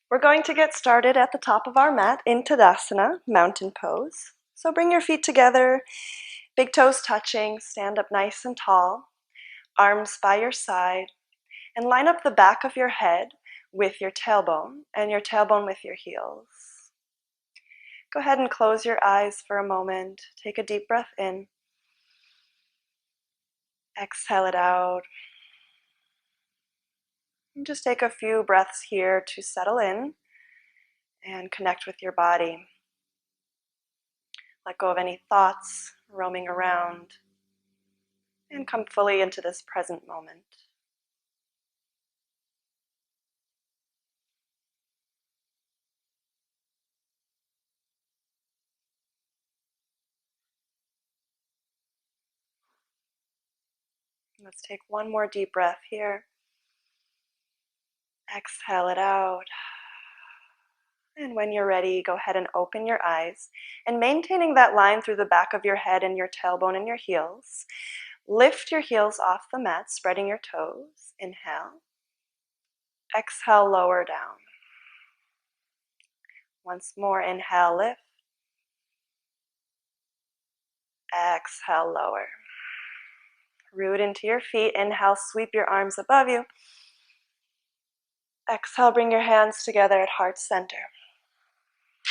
We're going to get started at the top of our mat in Tadasana, mountain pose. So bring your feet together, big toes touching, stand up nice and tall, arms by your side, and line up the back of your head with your tailbone and your tailbone with your heels. Go ahead and close your eyes for a moment. Take a deep breath in. Exhale it out. And just take a few breaths here to settle in and connect with your body. Let go of any thoughts roaming around and come fully into this present moment. Let's take one more deep breath here. Exhale it out. And when you're ready, go ahead and open your eyes. And maintaining that line through the back of your head and your tailbone and your heels, lift your heels off the mat, spreading your toes. Inhale. Exhale, lower down. Once more, inhale, lift. Exhale, lower. Root into your feet. Inhale, sweep your arms above you. Exhale, bring your hands together at heart center.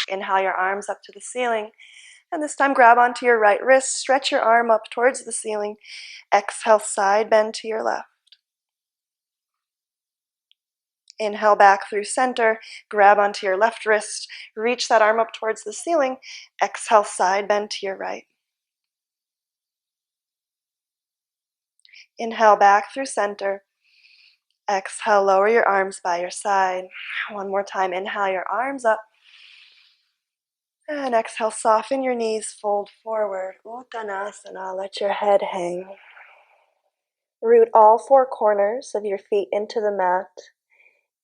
Inhale your arms up to the ceiling. And this time grab onto your right wrist, stretch your arm up towards the ceiling. Exhale, side bend to your left. Inhale back through center, grab onto your left wrist, reach that arm up towards the ceiling. Exhale, side bend to your right. Inhale back through center. Exhale, lower your arms by your side. One more time, inhale your arms up. And exhale, soften your knees, fold forward. Uttanasana, let your head hang. Root all four corners of your feet into the mat.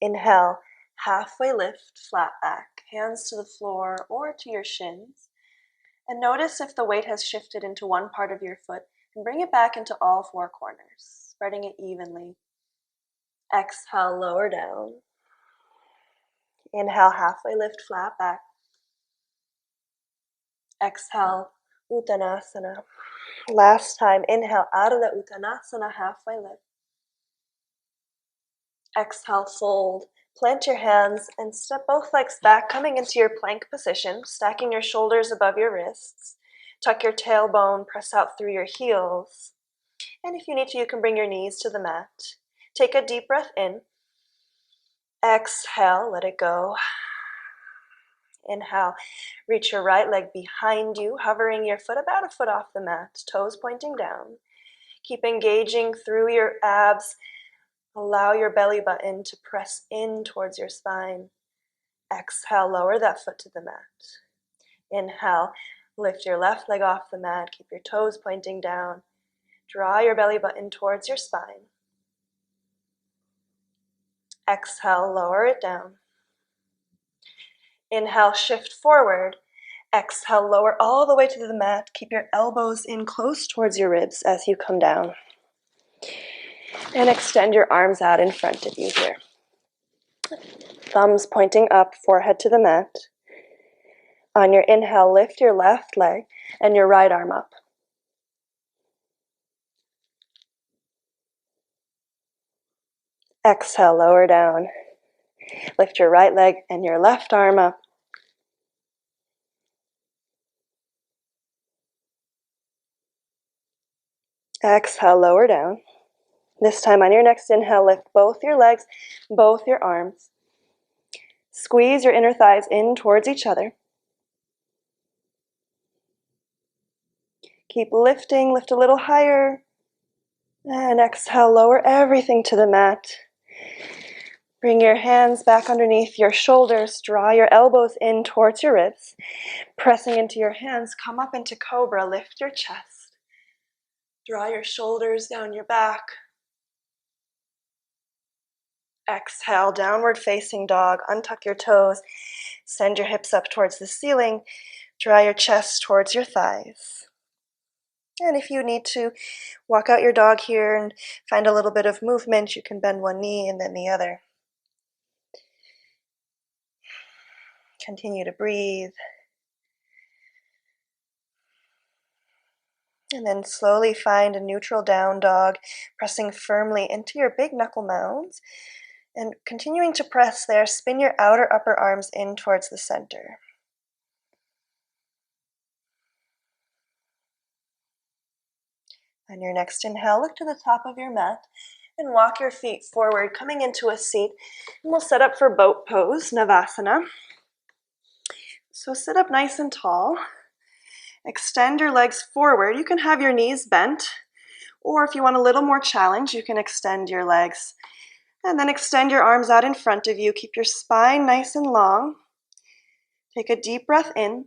Inhale, halfway lift, flat back, hands to the floor or to your shins. And notice if the weight has shifted into one part of your foot, and bring it back into all four corners, spreading it evenly. Exhale, lower down. Inhale, halfway lift, flat back. Exhale, Uttanasana. Last time, inhale out of the Uttanasana, halfway lift. Exhale, fold. Plant your hands and step both legs back, coming into your plank position, stacking your shoulders above your wrists. Tuck your tailbone, press out through your heels. And if you need to, you can bring your knees to the mat. Take a deep breath in. Exhale, let it go. Inhale, reach your right leg behind you, hovering your foot about a foot off the mat, toes pointing down. Keep engaging through your abs. Allow your belly button to press in towards your spine. Exhale, lower that foot to the mat. Inhale, lift your left leg off the mat, keep your toes pointing down. Draw your belly button towards your spine. Exhale, lower it down. Inhale, shift forward. Exhale, lower all the way to the mat. Keep your elbows in close towards your ribs as you come down. And extend your arms out in front of you here. Thumbs pointing up, forehead to the mat. On your inhale, lift your left leg and your right arm up. Exhale, lower down. Lift your right leg and your left arm up. Exhale, lower down. This time on your next inhale, lift both your legs, both your arms. Squeeze your inner thighs in towards each other. Keep lifting, lift a little higher. And exhale, lower everything to the mat. Bring your hands back underneath your shoulders. Draw your elbows in towards your ribs. Pressing into your hands, come up into cobra. Lift your chest. Draw your shoulders down your back. Exhale, downward facing dog. Untuck your toes. Send your hips up towards the ceiling. Draw your chest towards your thighs. And if you need to walk out your dog here and find a little bit of movement, you can bend one knee and then the other. Continue to breathe. And then slowly find a neutral down dog, pressing firmly into your big knuckle mounds. And continuing to press there, spin your outer upper arms in towards the center. On your next inhale, look to the top of your mat and walk your feet forward, coming into a seat. And we'll set up for boat pose, Navasana. So sit up nice and tall. Extend your legs forward. You can have your knees bent, or if you want a little more challenge, you can extend your legs. And then extend your arms out in front of you. Keep your spine nice and long. Take a deep breath in.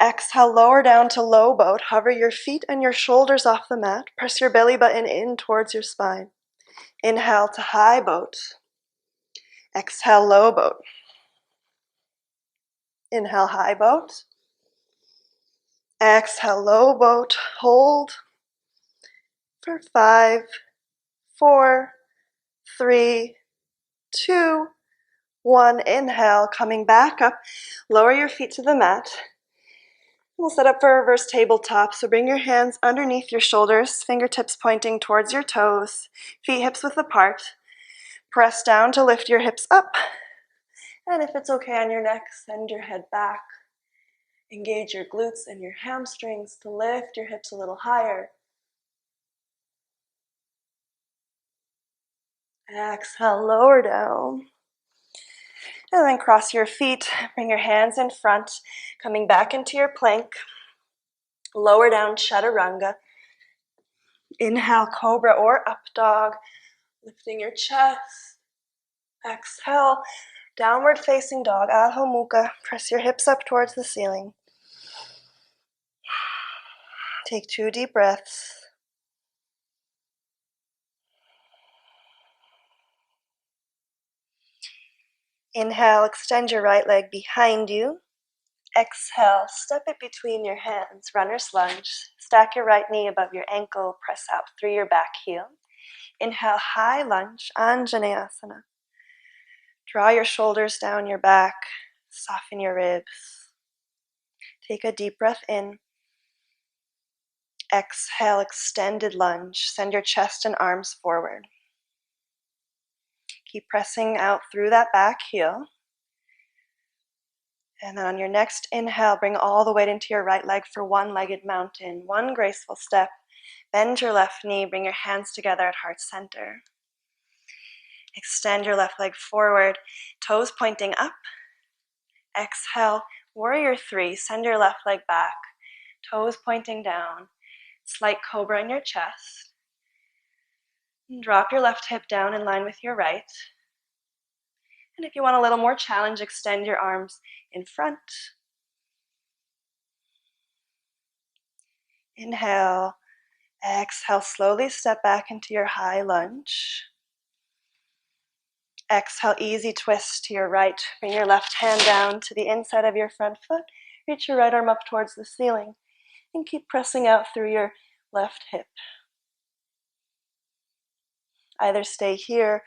Exhale, lower down to low boat. Hover your feet and your shoulders off the mat. Press your belly button in towards your spine. Inhale to high boat. Exhale, low boat. Inhale, high boat. Exhale, low boat. Hold for 5, 4, 3, 2, 1. Inhale, coming back up. Lower your feet to the mat. We'll set up for a reverse tabletop. So bring your hands underneath your shoulders, fingertips pointing towards your toes, feet hips width apart. Press down to lift your hips up. And if it's okay on your neck, send your head back. Engage your glutes and your hamstrings to lift your hips a little higher. Exhale, lower down. And then cross your feet, bring your hands in front, coming back into your plank. Lower down, chaturanga. Inhale, cobra or up dog, lifting your chest. Exhale, downward facing dog, Adho Mukha. Press your hips up towards the ceiling. Take 2 deep breaths. Inhale, extend your right leg behind you. Exhale, step it between your hands, runner's lunge. Stack your right knee above your ankle, press out through your back heel. Inhale, high lunge, Anjaneyasana. Draw your shoulders down your back, soften your ribs. Take a deep breath in. Exhale, extended lunge. Send your chest and arms forward. Keep pressing out through that back heel. And then on your next inhale, bring all the weight into your right leg for one-legged mountain, one graceful step. Bend your left knee, bring your hands together at heart center. Extend your left leg forward, toes pointing up. Exhale, warrior 3, send your left leg back, toes pointing down. Slight cobra in your chest. And drop your left hip down in line with your right. And if you want a little more challenge, extend your arms in front. Inhale. Exhale, slowly step back into your high lunge. Exhale, easy twist to your right. Bring your left hand down to the inside of your front foot. Reach your right arm up towards the ceiling. And keep pressing out through your left hip. Either stay here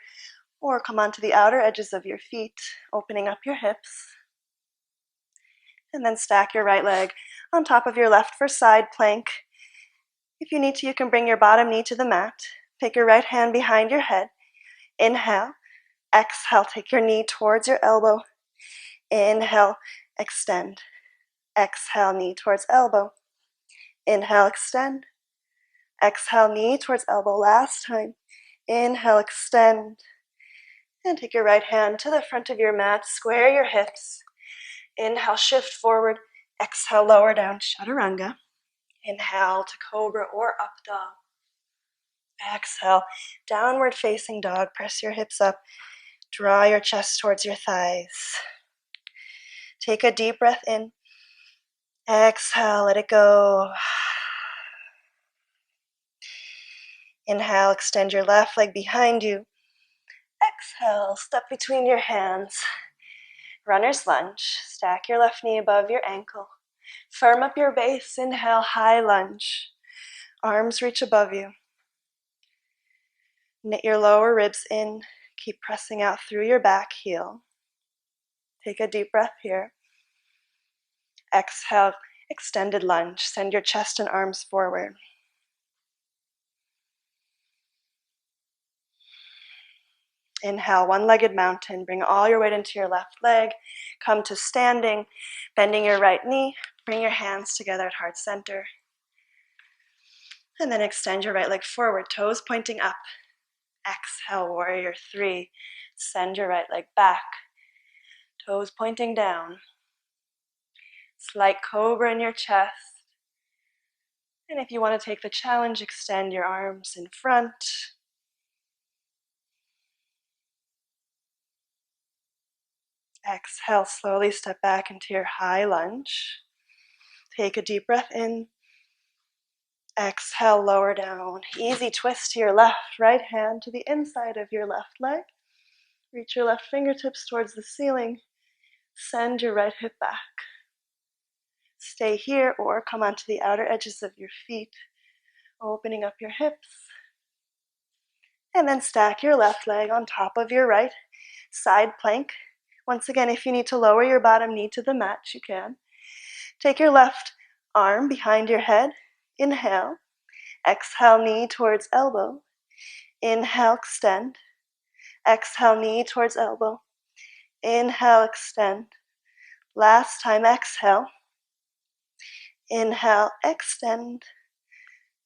or come onto the outer edges of your feet, opening up your hips. And then stack your right leg on top of your left for side plank. If you need to, you can bring your bottom knee to the mat. Take your right hand behind your head. Inhale. Exhale, take your knee towards your elbow. Inhale, extend. Exhale, knee towards elbow. Inhale, extend. Exhale, knee towards elbow. Last time. Inhale, extend. And take your right hand to the front of your mat. Square your hips. Inhale, shift forward. Exhale, lower down, chaturanga. Inhale to cobra or up dog. Exhale, downward facing dog. Press your hips up. Draw your chest towards your thighs. Take a deep breath in. Exhale, let it go. Inhale, extend your left leg behind you. Exhale, step between your hands. Runner's lunge. Stack your left knee above your ankle. Firm up your base. Inhale, high lunge. Arms reach above you. Knit your lower ribs in. Keep pressing out through your back heel. Take a deep breath here. Exhale, extended lunge. Send your chest and arms forward. Inhale, one-legged mountain. Bring all your weight into your left leg. Come to standing, bending your right knee. Bring your hands together at heart center. And then extend your right leg forward, toes pointing up. Exhale, warrior three. Send your right leg back, toes pointing down. Slight cobra in your chest. And if you want to take the challenge, extend your arms in front. Exhale, slowly step back into your high lunge. Take a deep breath in. Exhale, lower down. Easy twist to your left, right hand to the inside of your left leg. Reach your left fingertips towards the ceiling. Send your right hip back. Stay here or come onto the outer edges of your feet, opening up your hips. And then stack your left leg on top of your right, side plank. Once again, if you need to lower your bottom knee to the mat, you can. Take your left arm behind your head. Inhale. Exhale, knee towards elbow. Inhale, extend. Exhale, knee towards elbow. Inhale, extend. Last time, exhale. Inhale, extend.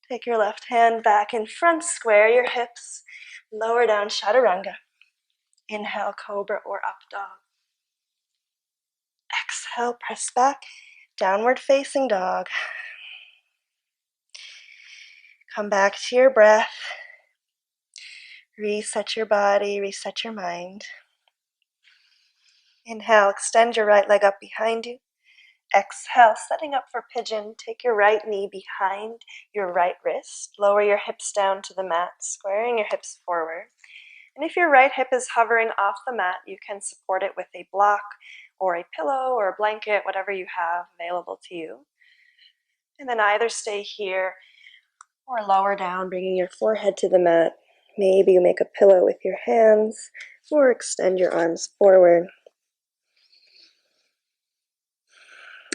Take your left hand back in front, square your hips. Lower down, chaturanga. Inhale, cobra or up dog. Exhale, press back, downward facing dog. Come back to your breath. Reset your body, reset your mind. Inhale, extend your right leg up behind you. Exhale, setting up for pigeon. Take your right knee behind your right wrist. Lower your hips down to the mat, squaring your hips forward. And if your right hip is hovering off the mat, you can support it with a block or a pillow or a blanket, whatever you have available to you. And then either stay here or lower down, bringing your forehead to the mat. Maybe you make a pillow with your hands or extend your arms forward.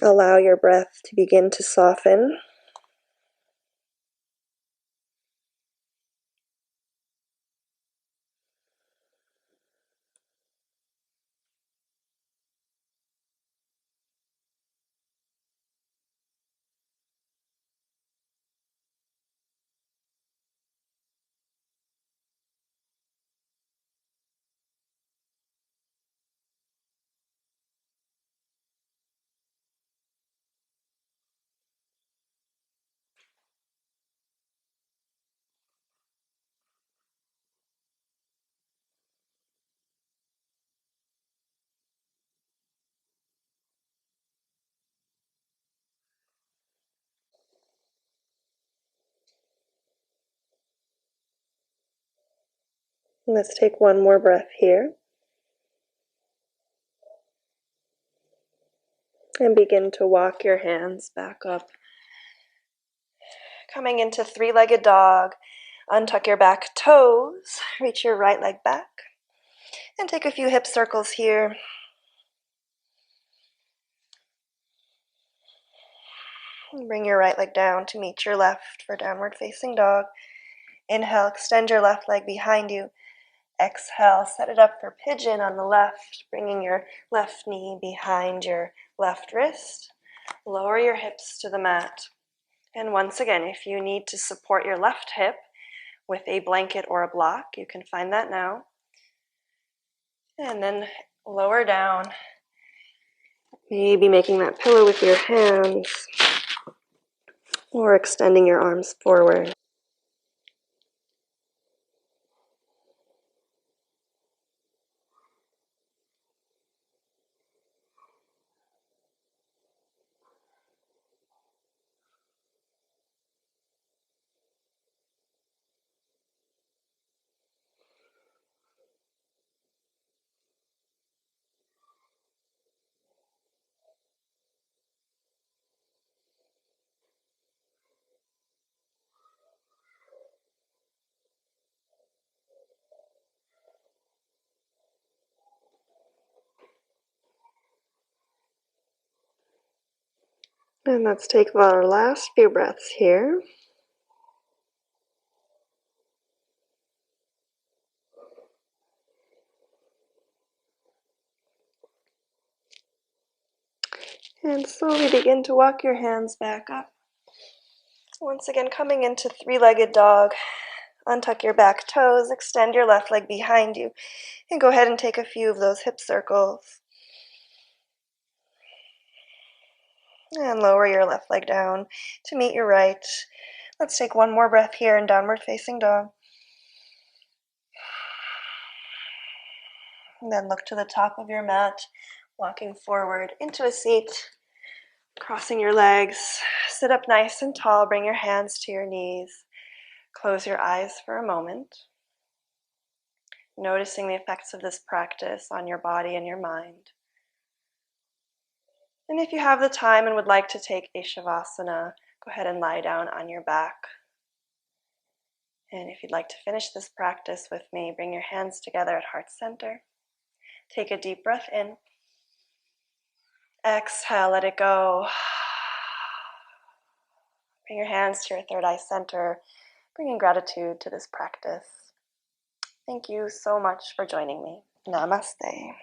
Allow your breath to begin to soften. Let's take one more breath here. And begin to walk your hands back up. Coming into three-legged dog. Untuck your back toes. Reach your right leg back. And take a few hip circles here. And bring your right leg down to meet your left for downward facing dog. Inhale, extend your left leg behind you. Exhale, set it up for pigeon on the left, bringing your left knee behind your left wrist. Lower your hips to the mat. And once again, if you need to support your left hip with a blanket or a block, you can find that now. And then lower down, maybe making that pillow with your hands or extending your arms forward. And let's take our last few breaths here. And slowly begin to walk your hands back up. Once again, coming into three-legged dog. Untuck your back toes, extend your left leg behind you, and go ahead and take a few of those hip circles. And lower your left leg down to meet your right. Let's take one more breath here in downward facing dog. And then look to the top of your mat, walking forward into a seat, crossing your legs. Sit up nice and tall, bring your hands to your knees. Close your eyes for a moment, noticing the effects of this practice on your body and your mind. And if you have the time and would like to take a shavasana, go ahead and lie down on your back. And if you'd like to finish this practice with me, bring your hands together at heart center. Take a deep breath in. Exhale, let it go. Bring your hands to your third eye center, bringing gratitude to this practice. Thank you so much for joining me. Namaste.